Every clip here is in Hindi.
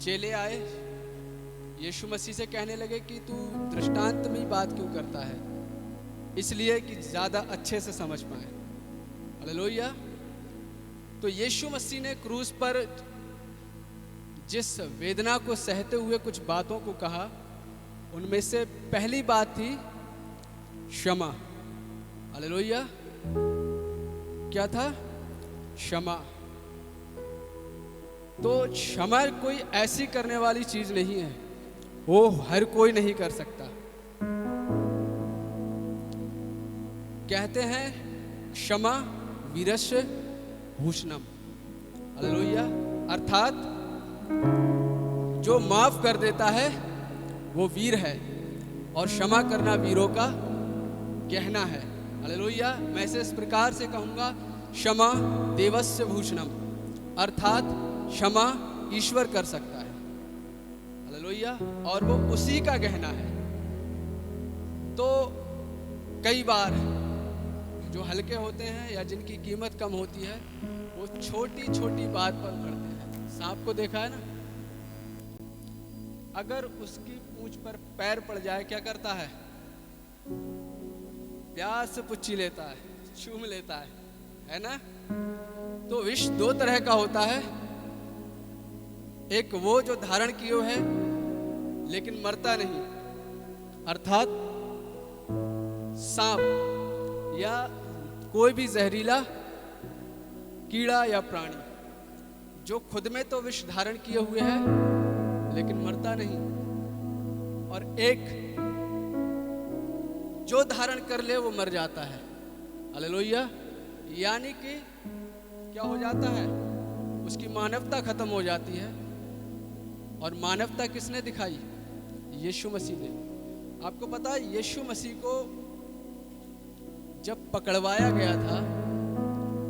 चेले आए, यीशु मसीह से कहने लगे कि तू दृष्टांत में ही बात क्यों करता है, इसलिए कि ज़्यादा अच्छे से समझ पाए। हालेलुया। तो यीशु मसीह ने क्रूस पर जिस वेदना को सहते हुए कुछ बातों को कहा, उनमें से पहली बात थी क्षमा। हालेलुया। क्या था? क्षमा। तो क्षमा कोई ऐसी करने वाली चीज नहीं है, वो हर कोई नहीं कर सकता। कहते हैं क्षमा वीरस्य भूषणम। हालेलुया। अर्थात जो माफ कर देता है वो वीर है, और क्षमा करना वीरों का गहना है। हालेलुया। मैं इसे इस प्रकार से कहूँगा, क्षमा देवस्य भूषणम, अर्थात क्षमा ईश्वर कर सकता है। हालेलुया। और वो उसी का गहना है। तो कई बार जो हल्के होते हैं या जिनकी कीमत कम होती है, वो छोटी छोटी बात पर उखड़ते हैं। सांप को देखा है ना, अगर उसकी पूंछ पर पैर पड़ जाए क्या करता है? प्यार से पुच्छी लेता है, चूम लेता है ना। तो विष दो तरह का होता है, एक वो जो धारण किए है लेकिन मरता नहीं, अर्थात सांप या कोई भी जहरीला कीड़ा या प्राणी जो खुद में तो विष धारण किए हुए है लेकिन मरता नहीं, और एक जो धारण कर ले वो मर जाता है। हालेलुया। यानी कि क्या हो जाता है? उसकी मानवता खत्म हो जाती है। और मानवता किसने दिखाई? यीशु मसीह ने। आपको पता है यीशु मसीह को जब पकड़वाया गया था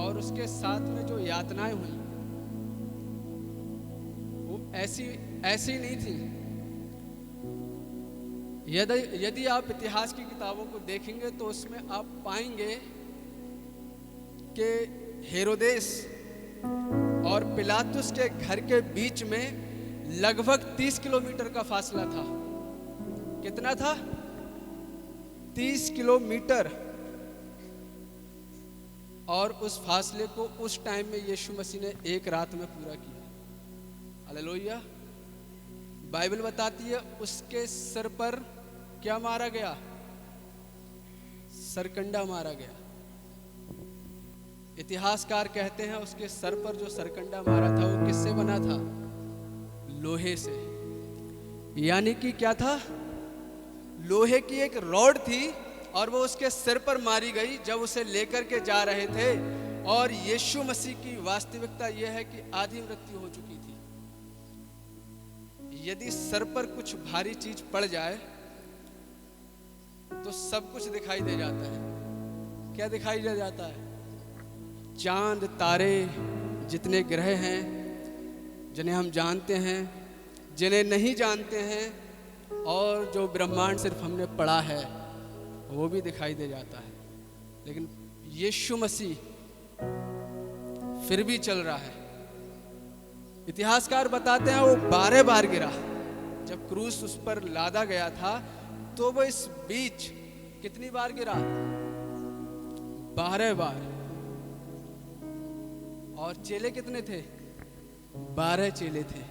और उसके साथ में जो यातनाएं हुई वो ऐसी नहीं थी। यदि आप इतिहास की किताबों को देखेंगे तो उसमें आप पाएंगे कि हेरोदेस और पिलातुस के घर के बीच में लगभग 30 किलोमीटर का फासला था। कितना था? 30 किलोमीटर। और उस फासले को उस टाइम में यीशु मसीह ने एक रात में पूरा किया। हालेलुया। बाइबल बताती है उसके सर पर क्या मारा गया? सरकंडा मारा गया। इतिहासकार कहते हैं उसके सर पर जो सरकंडा मारा था वो किससे बना था? लोहे से। यानी कि क्या था? लोहे की एक रॉड थी और वो उसके सिर पर मारी गई जब उसे लेकर के जा रहे थे। और यीशु मसीह की वास्तविकता यह है कि आधी मृत्यु हो चुकी थी। यदि सर पर कुछ भारी चीज पड़ जाए तो सब कुछ दिखाई दे जाता है। क्या दिखाई दे जाता है? चांद तारे, जितने ग्रह हैं, जिन्हें हम जानते हैं, जिन्हें नहीं जानते हैं, और जो ब्रह्मांड सिर्फ हमने पढ़ा है वो भी दिखाई दे जाता है। लेकिन यीशु मसीह फिर भी चल रहा है। इतिहासकार बताते हैं वो 12 बार गिरा। जब क्रूस उस पर लादा गया था तो वो इस बीच कितनी बार गिरा? 12 बार। और चेले कितने थे? 12 चेले थे।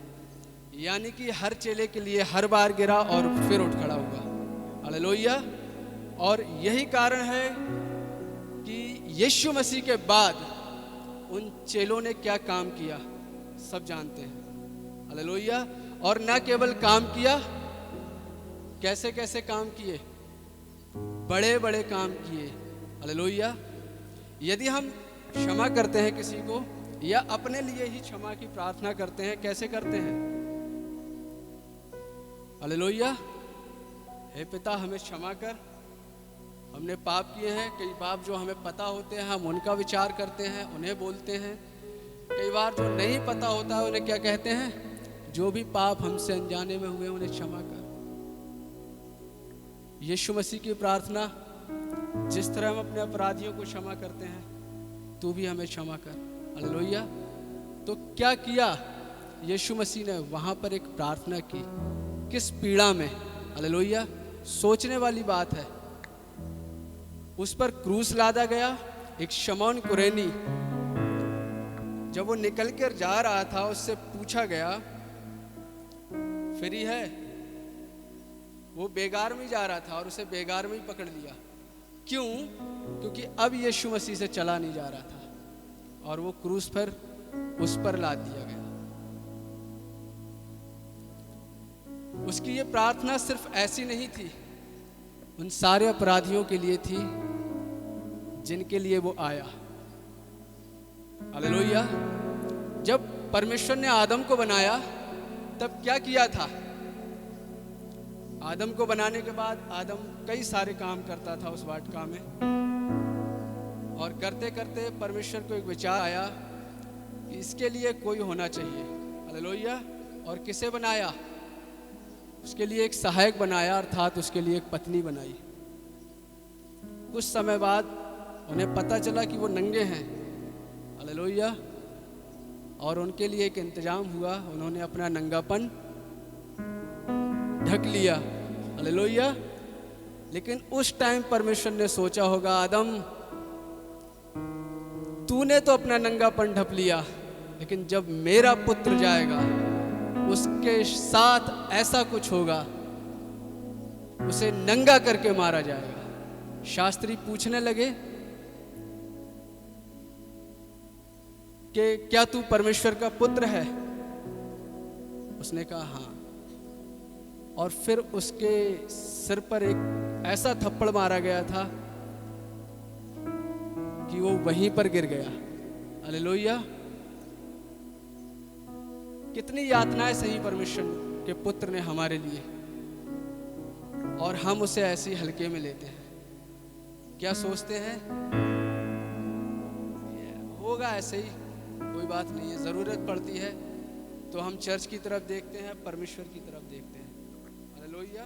यानी कि हर चेले के लिए हर बार गिरा और फिर उठ खड़ा हुआ। हालेलुया। और यही कारण है कि यीशु मसीह के बाद उन चेलों ने क्या काम किया सब जानते हैं। हालेलुया। और न केवल काम किया, कैसे कैसे काम किए? बड़े बड़े काम किए। हालेलुया। यदि हम क्षमा करते हैं किसी को या अपने लिए ही क्षमा की प्रार्थना करते हैं, कैसे करते हैं? हालेलुया। हे पिता हमें क्षमा कर, हमने पाप किए हैं। कई पाप जो हमें पता होते हैं हम उनका विचार करते हैं, उन्हें बोलते हैं। कई बार जो नहीं पता होता है उन्हें क्या कहते हैं? जो भी पाप हमसे अनजाने में हुए उन्हें क्षमा कर। यीशु मसीह की प्रार्थना, जिस तरह हम अपने अपराधियों को क्षमा करते हैं तू भी हमें क्षमा कर। हालेलुया। तो क्या किया? यीशु मसीह ने वहाँ पर एक प्रार्थना की, किस पीड़ा में। हालेलुया। सोचने वाली बात है। उस पर क्रूस लादा गया। एक शमौन कुरेनी, जब वो निकल कर जा रहा था, उससे पूछा गया फ्री है। वो बेगार में जा रहा था और उसे बेगार में ही पकड़ लिया। क्यों? क्योंकि अब यीशु मसीह से चला नहीं जा रहा था और वो क्रूस पर उस पर लाद दिया गया। उसकी ये प्रार्थना सिर्फ ऐसी नहीं थी, उन सारे अपराधियों के लिए थी जिनके लिए वो आया। हालेलुया। जब परमेश्वर ने आदम को बनाया तब क्या किया था? आदम को बनाने के बाद आदम कई सारे काम करता था उस वाटिका में, और करते करते परमेश्वर को एक विचार आया कि इसके लिए कोई होना चाहिए। हालेलुया। और किसे बनाया? उसके लिए एक सहायक बनाया, अर्थात उसके लिए एक पत्नी बनाई। कुछ समय बाद उन्हें पता चला कि वो नंगे हैं। हालेलुया। और उनके लिए एक इंतजाम हुआ, उन्होंने अपना नंगापन ढक लिया। हालेलुया। लेकिन उस टाइम परमेश्वर ने सोचा होगा, आदम तूने तो अपना नंगापन ढक लिया, लेकिन जब मेरा पुत्र जाएगा उसके साथ ऐसा कुछ होगा, उसे नंगा करके मारा जाएगा। शास्त्री पूछने लगे कि क्या तू परमेश्वर का पुत्र है? उसने कहा हाँ। और फिर उसके सिर पर एक ऐसा थप्पड़ मारा गया था कि वो वहीं पर गिर गया। हालेलुया। कितनी यातनाएं सही परमेश्वर के पुत्र ने हमारे लिए, और हम उसे ऐसे हल्के में लेते हैं। क्या सोचते हैं होगा ऐसे ही, कोई बात नहीं है। ज़रूरत पड़ती है तो हम चर्च की तरफ देखते हैं, परमेश्वर की तरफ देखते हैं। हालेलुया।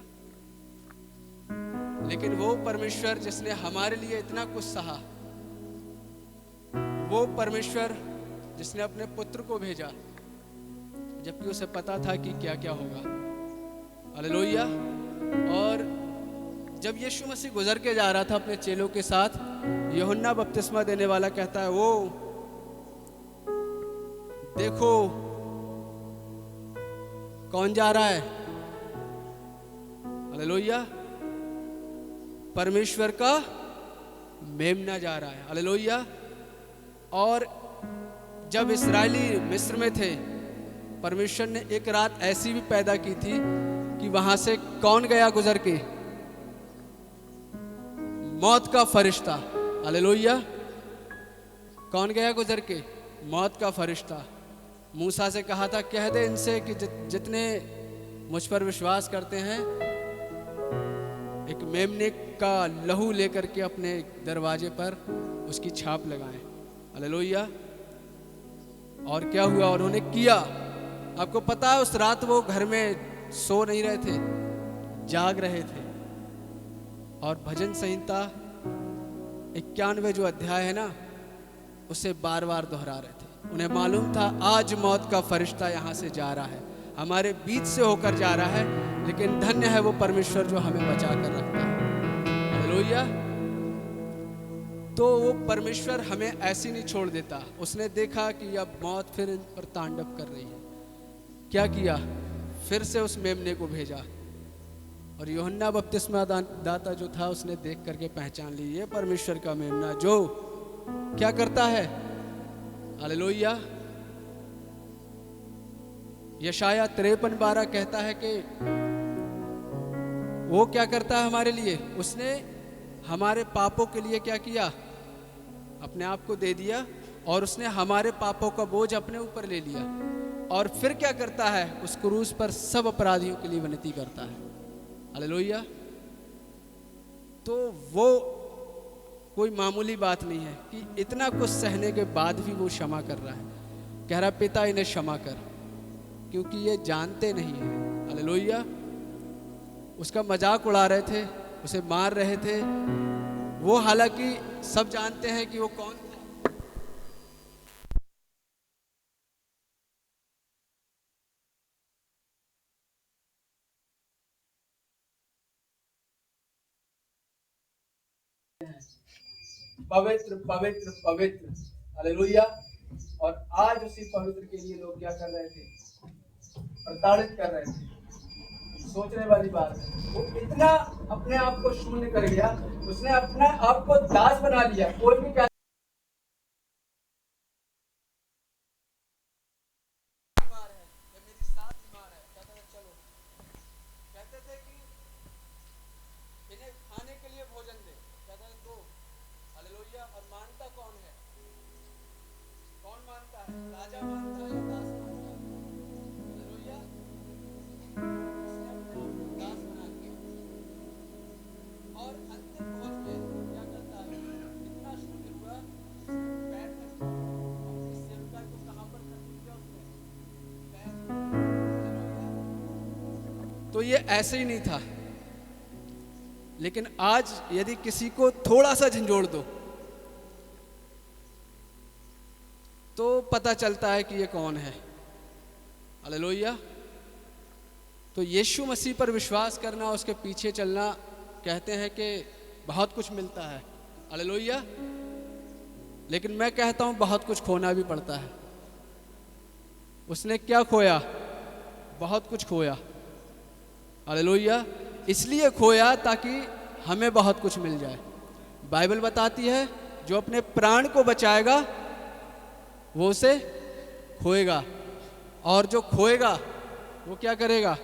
लेकिन वो परमेश्वर जिसने हमारे लिए इतना कुछ सहा, वो परमेश्वर जिसने अपने पुत्र को भेजा जबकि उसे पता था कि क्या क्या होगा। हालेलुया। और जब यीशु मसीह गुजर के जा रहा था अपने चेलों के साथ, यूहन्ना बपतिस्मा देने वाला कहता है, वो देखो कौन जा रहा है। हालेलुया। परमेश्वर का मेमना जा रहा है। हालेलुया। और जब इस्राएली मिस्र में थे, परमेश्वर ने एक रात ऐसी भी पैदा की थी कि वहां से कौन गया गुजर के? मौत का फरिश्ता। हालेलुया। कौन गया गुजर के? मौत का फरिश्ता। मूसा से कहा था, कह दे इनसे कि जितने मुझ पर विश्वास करते हैं एक मेमने का लहू लेकर के अपने दरवाजे पर उसकी छाप लगाएं। हालेलुया। और क्या हुआ? उन्होंने किया। आपको पता है उस रात वो घर में सो नहीं रहे थे, जाग रहे थे। और भजन संहिता 91 जो अध्याय है ना, उसे बार बार दोहरा रहे थे। उन्हें मालूम था आज मौत का फरिश्ता यहाँ से जा रहा है, हमारे बीच से होकर जा रहा है, लेकिन धन्य है वो परमेश्वर जो हमें बचा कर रखता है। हालेलुया। तो वो परमेश्वर हमें ऐसे नहीं छोड़ देता। उसने देखा कि अब मौत फिर इन पर तांडव कर रही है। क्या किया? फिर से उस मेमने को भेजा। और यूहन्ना बपतिस्मा दाता जो था, उसने देख करके पहचान ली, ये परमेश्वर का मेमना जो क्या करता है। हालेलुया। यशाया 53:12 कहता है कि वो क्या करता है हमारे लिए? उसने हमारे पापों के लिए क्या किया? अपने आप को दे दिया, और उसने हमारे पापों का बोझ अपने ऊपर ले लिया। और फिर क्या करता है? उस क्रूस पर सब अपराधियों के लिए विनती करता है। हालेलुया। तो वो कोई मामूली बात नहीं है कि इतना कुछ सहने के बाद भी वो क्षमा कर रहा है। कह रहा पिता इन्हें क्षमा कर, क्योंकि ये जानते नहीं है। हालेलुया। उसका मजाक उड़ा रहे थे, उसे मार रहे थे। वो हालांकि सब जानते हैं कि वो कौन पवित्र पवित्र पवित्र, हालेलुया। और आज उसी पवित्र के लिए लोग क्या कर रहे थे? प्रताड़ित कर रहे थे। सोचने वाली बात है, वो इतना अपने आप को शून्य कर गया, उसने अपने आप को दास बना लिया। कोई भी क्या तो ये ऐसे ही नहीं था। लेकिन आज यदि किसी को थोड़ा सा झंझोड़ दो तो पता चलता है कि ये कौन है। हालेलुया। तो यीशु मसीह पर विश्वास करना, उसके पीछे चलना, कहते हैं कि बहुत कुछ मिलता है। हालेलुया। लेकिन मैं कहता हूं बहुत कुछ खोना भी पड़ता है। उसने क्या खोया? बहुत कुछ खोया। हालेलुया। इसलिए खोया ताकि हमें बहुत कुछ मिल जाए। बाइबल बताती है जो अपने प्राण को बचाएगा वो उसे खोएगा, और जो खोएगा वो क्या करेगा?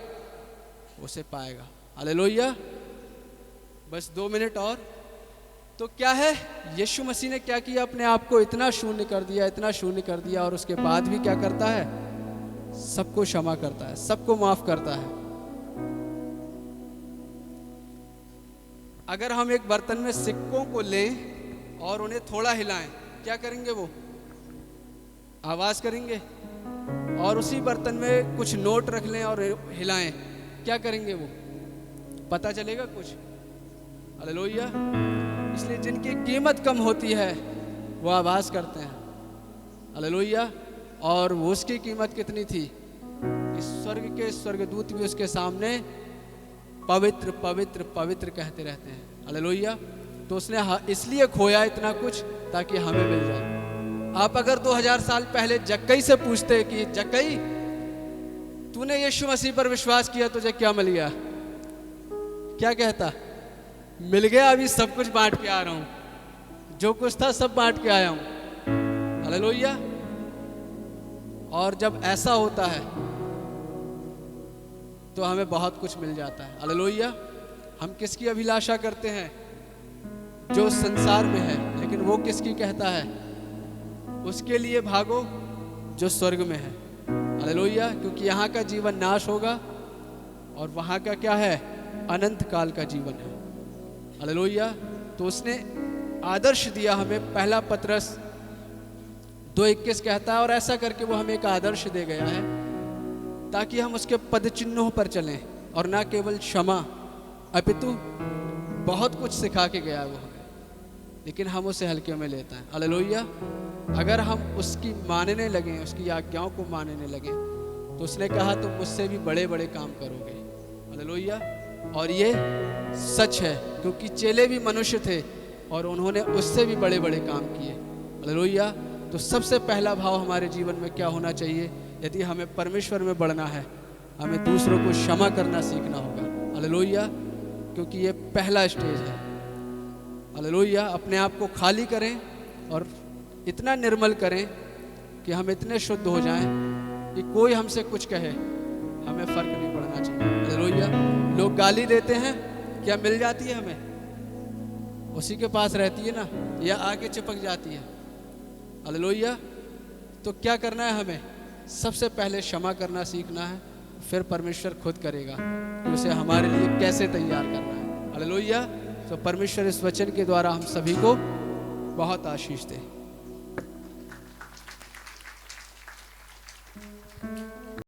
उसे पाएगा। हालेलुया। बस 2 मिनट और। तो क्या है, यीशु मसीह ने क्या किया? अपने आप को इतना शून्य कर दिया, इतना शून्य कर दिया, और उसके बाद भी क्या करता है? सबको क्षमा करता है, सबको माफ करता है। अगर हम एक बर्तन में सिक्कों को लें और उन्हें थोड़ा हिलाएं, क्या करेंगे? वो आवाज करेंगे। और उसी बर्तन में कुछ नोट रख लें और हिलाएं, क्या करेंगे? वो पता चलेगा कुछ? हालेलुया। इसलिए जिनकी कीमत कम होती है वो आवाज करते हैं। हालेलुया। और वो उसकी कीमत कितनी थी कि स्वर्ग के स्वर्गदूत भी उसके सामने पवित्र पवित्र पवित्र कहते रहते हैं। हालेलुया। तो उसने इसलिए खोया इतना कुछ ताकि हमें मिल जाए। आप अगर 2000 साल पहले जक्कई से पूछते कि जक्कई तूने यीशु मसीह पर विश्वास किया, तुझे क्या मिल गया? क्या कहता? मिल गया, अभी सब कुछ बांट के आ रहा हूं, जो कुछ था सब बांट के आया हूं। हालेलुया। और जब ऐसा होता है तो हमें बहुत कुछ मिल जाता है। हालेलुया। हम किसकी अभिलाषा करते हैं? जो संसार में है। लेकिन वो किसकी कहता है? उसके लिए भागो जो स्वर्ग में है। हालेलुया। क्योंकि यहाँ का जीवन नाश होगा और वहाँ का क्या है? अनंत काल का जीवन है। हालेलुया। तो उसने आदर्श दिया हमें। पहला पतरस 2:21 कहता है, और ऐसा करके वो हमें एक आदर्श दे गया है ताकि हम उसके पद चिन्हों पर चलें, और ना केवल क्षमा अपितु बहुत कुछ सिखा के गया वो हमें, लेकिन हम उसे हल्के में लेते हैं। हालेलुया। अगर हम उसकी मानने लगें, उसकी आज्ञाओं को मानने लगें, तो उसने कहा तुम मुझसे भी बड़े बड़े काम करोगे। हालेलुया। और ये सच है, क्योंकि चेले भी मनुष्य थे और उन्होंने उससे भी बड़े बड़े काम किए। हालेलुया। तो सबसे पहला भाव हमारे जीवन में क्या होना चाहिए? यदि हमें परमेश्वर में बढ़ना है, हमें दूसरों को क्षमा करना सीखना होगा। हालेलुया। क्योंकि ये पहला स्टेज है। हालेलुया। अपने आप को खाली करें और इतना निर्मल करें कि हम इतने शुद्ध हो जाएं कि कोई हमसे कुछ कहे हमें फर्क नहीं पड़ना चाहिए। हालेलुया। लोग गाली देते हैं, क्या मिल जाती है हमें? उसी के पास रहती है ना, या आगे चिपक जाती है। हालेलुया। तो क्या करना है हमें? सबसे पहले क्षमा करना सीखना है, फिर परमेश्वर खुद करेगा कि उसे हमारे लिए कैसे तैयार करना है। हालेलुया। तो परमेश्वर इस वचन के द्वारा हम सभी को बहुत आशीष दे।